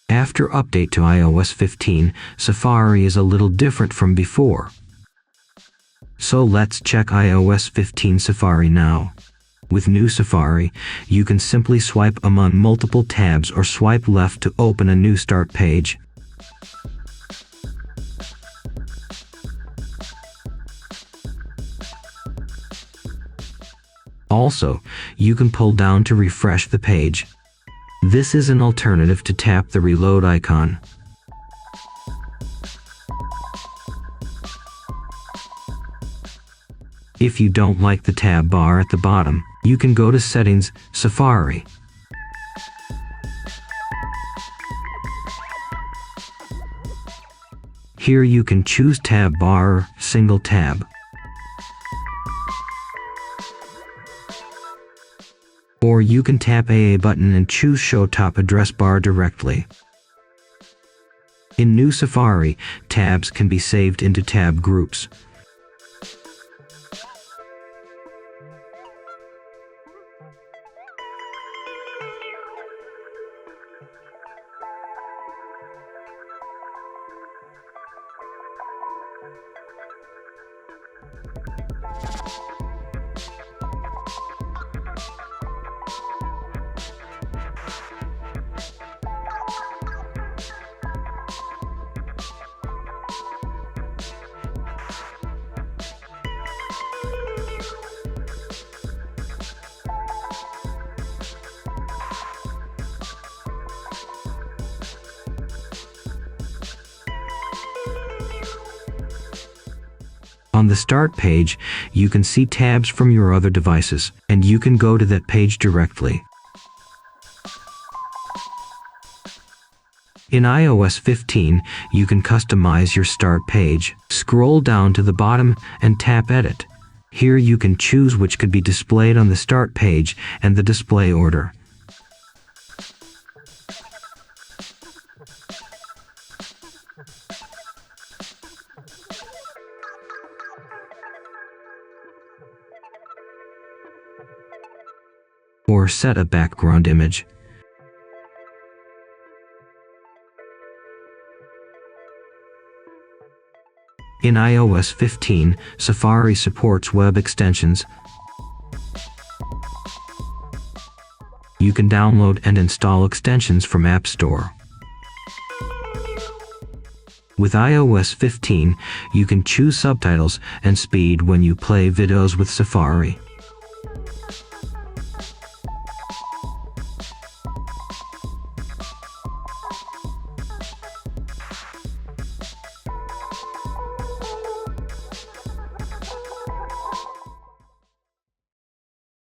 After update to iOS 15, Safari is a little different from before. So let's check iOS 15 Safari now. With new Safari, you can simply swipe among multiple tabs or swipe left to open a new start page. Also, you can pull down to refresh the page. This is an alternative to tap the reload icon. If you don't like the tab bar at the bottom, you can go to Settings, Safari. Here you can choose tab bar or single tab. Or you can tap AA button and choose Show Top Address Bar directly. In new Safari, tabs can be saved into tab groups. On the Start page, you can see tabs from your other devices, and you can go to that page directly. In iOS 15, you can customize your Start page. Scroll down to the bottom and tap Edit. Here you can choose which could be displayed on the Start page and the display order. Or set a background image. In iOS 15, Safari supports web extensions. You can download and install extensions from App Store. With iOS 15, you can choose subtitles and speed when you play videos with Safari.